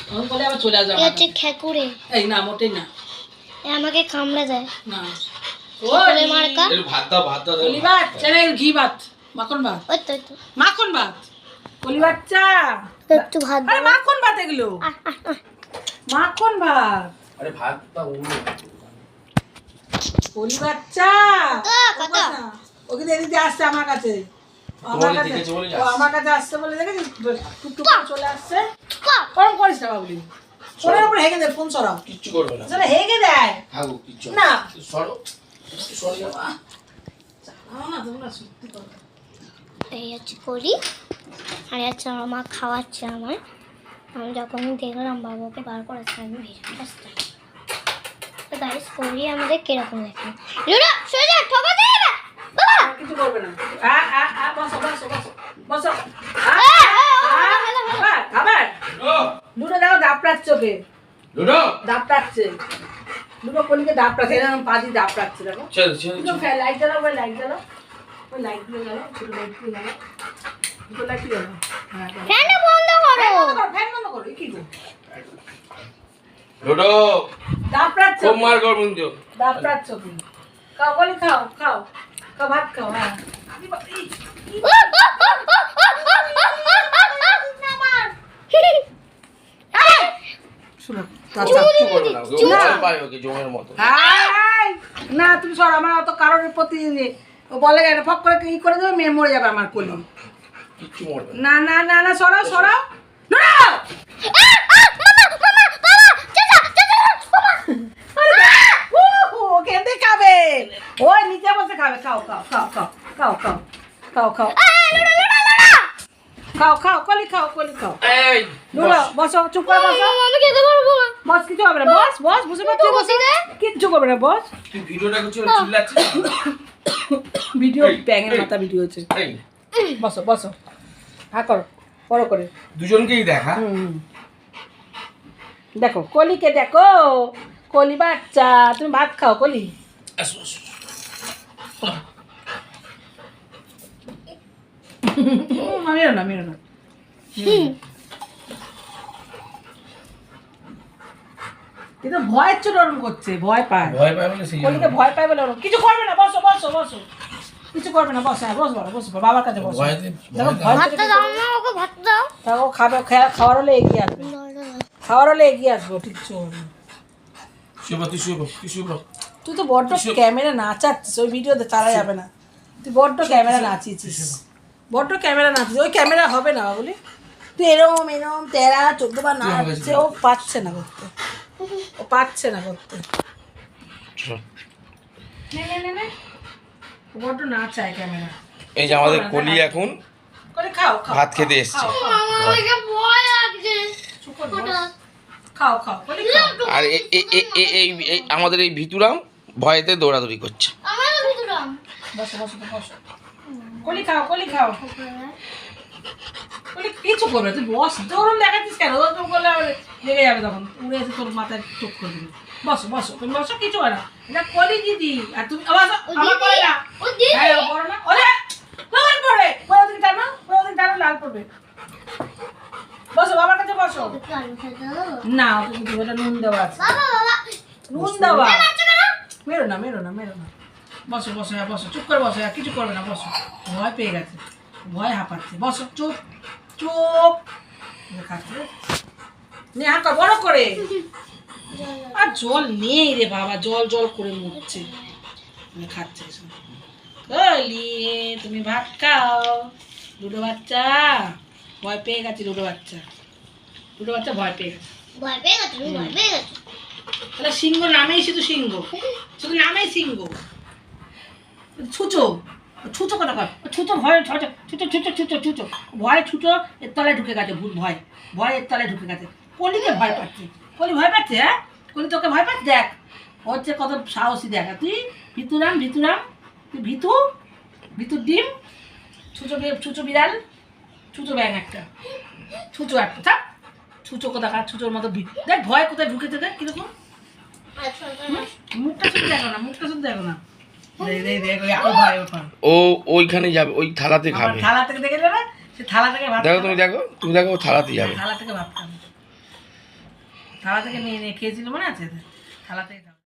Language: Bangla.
তখন বলে আবার চলে আসবে হচ্ছে খেকুড়ে। এই না মোটেই না, আমাকে কামড়ে দেয় না খেকুড়ে মার্কা। ভাত দাও কলি ভাত চ্যানেল ঘি ভাত মাখন ভাত ওই তো মাখন ভাত কলি বাচ্চা একটু ভাত আরে মাখন ভাত এগুলো মাখন ভাত আরে ভাতটা কলি বাচ্চা কত ওকে এদিকে আসছে আমার কাছে আমার কাছে আসছে বলে দেখেছিস টুকটুক করে চলে আসছে ওরকম করিস না বাবুলি ওনার উপর হেগে দেয় ফোন সরাও কিচ্ছু করবে না আসলে হেগে দেয় থাকো কিচ্ছু না সরো সরো না তোমরা সত্যি কথা এই হচ্ছে করি আর হচ্ছে আমার মা খাওয়াচ্ছে আমার। আমি যখন দেখলাম বাবাকে বার করেছে আমি ভিডিওটা স্টার্ট তো গাইস করি আমাদের কিরকম দেখেন লুডো সোজা ঠকা দেবে না বাবা কিছু করবে না বসো বসো বসো বসো খাবার দুটো দেখো দাপড়াচ্ছে চোখে লুডো দাপড়াচ্ছে দুটো কলিকে দাপড়াচ্ছে এরকম পাজি দাপড়াচ্ছে দেখো চল চল লাইট জ্বালাও ওই লাইট জ্বালাও ওই লাইট দিয়ে জ্বালাও ছোটো লাইট দিয়ে জ্বালাও দুটো লাইট দিয়ে জ্বালাও ফ্যানটা বন্ধ করো ফ্যান বন্ধ করো কি গো লুডো দাপড়াচ্ছে খুব মার কর বন্ধু দাপড়াচ্ছে চোখে খাও বলি খাও খাও খাও ভাত খাও হ্যাঁ শুনো কিচ্ছু করবে না জল পায় ওকে জমের মতো না তুমি সর আমার অত কারোর প্রতি ও বলে গেলে ফক করে কি করে দেবে মেয়ে মরে যাবে আমার কোলে কিচ্ছু মরবে না না না না সরাও সরাও খেতে খাবে ওই নিচে বসে খাবে খাও খাও খাও খাও খাও খাও খাও খাও খাও খাও কলি খাও কলি খাও এই লুলো বসো চুপ করে বসো আমি খেতে পারবো না বস কিছু হবে না বস বস বসে বসে বসে কিচ্ছু করবে না বস তুই ভিডিওটা করছিস চিল্লাচ্ছিস ভিডিও ব্যাঙের মাথা ভিডিও হচ্ছে এই বসো বসো হ্যাঁ করো বড় করে দুজনকেই দেখা দেখো কলিকে দেখো কলি বাচ্চা তুমি ভাত খাও কলি মেরো না মেরো না কিন্তু ভয়ের চোট ওরম করছে ভয় পায় ভয় পায় বলে সেই কলিকে ভয় পায় বলে ওরম কিছু করবে না বসো বসো বসো কিছু করবে না বসো হ্যাঁ বসো বসো বাবার কাছে বসো দেখো ভয় ভাতটা দাও না ওকে ভাত দাও তাও খাবে খাওয়ার হলে এগিয়ে আসবে খাওয়ার হলে এগিয়ে আসবো ঠিক শুভ তুই তো বড্ড ক্যামেরা নাচাচ্ছিস ওই ভিডিওতে চালা যাবে না তুই বড্ড ক্যামেরা নাচিয়েছিস বড্ড ক্যামেরা নাচিস ওই ক্যামেরা হবে না বলি তুই এরম এরম তেরা 14 বার নাচছে ও পাচ্ছে না করতে ও পাচ্ছে না করতে বড্ড নাচায় ক্যামেরা এই যে আমাদের কলি এখন করে খাও খাও ভাত খেতে এসছে আমাকে ভয় লাগছে খাও খাও বলি খাও আর এই আমাদের এই ভিতুরাম ভয়েতে দৌড়াদৌড়ি করছে আমারও ভিতরাম বসো বসো বসো কলি খাও কলি খাও কলি কিছু করবে তুই বস দৌড়ন দেখাচ্ছিস কেন ওরকম করলে আবার লেগে যাবে তখন উড়ে এসে তোর মাথায় চোখ করে দেবে বসো বসো তুমি বসো কিছু হয় না এটা কলি দিদি আর তুমি বসো আমার পড়ে না ও দিদি হ্যাঁ পড়ো না ওরে লাল পড়ে কোনদিন টানো লাল পড়বে বসো বাবার কাছে বসো না ওকে কিছু ওটা নুন দেওয়া আছে বাবা বাবা নুন দেওয়া মেরো না মেরো না মেরো না বসো বসো হ্যাঁ বসো চুপ করে বসো কিছু করবে না বসো ভয় পেয়ে গেছে ভয় হাঁপাচ্ছে বসো চুপ চুপ খাচ্ছে নে হাত বড় করে আর জল নেই রে বাবা জল জল করে মুখছে খাচ্ছে কলি তুমি ভাত খাও দুটো বাচ্চা ভয় পেয়ে গেছে দুটো বাচ্চা ভয় পেয়ে গেছে ভয় পেয়ে গেছো তুমি ভয় পেয়ে গেছো তাহলে সিংহ নামেই শুধু নামেই সিংহ ছুচো ছুচো কথা কর ছুচো ভয় ছুচো ভয় ছুচো এর তলায় ঢুকে গেছে ভূত ভয় এর তলায় ঢুকে গেছে কলিকে ভয় পাচ্ছে কলি ভয় পাচ্ছে হ্যাঁ কলি তোকে ভয় পাচ্ছে দেখ হচ্ছে কত সাহসী দেখা তুই ভিতুরাম তুই ভিতুর ডিম ছুচো বিড়াল ছুচো ব্যাং একটা ছুচো একটা থাক ছুচো কোথাকার ছুচোর মতো দেখ ভয় কোথায় ঢুকেছে দেখ কিরকম মুখটা শুধু দেখো না ও ওইখানে যাবে ওই থালাতে খাবে থালা থেকে দেখে যাবে সে থালা থেকে ভাত দেখো তুমি দেখো ও থালাতে যাবে থালা থেকে ভাত খাবে থালা থেকে নিয়ে নিয়ে খেয়েছিল মনে আছে থালা থেকে খাও।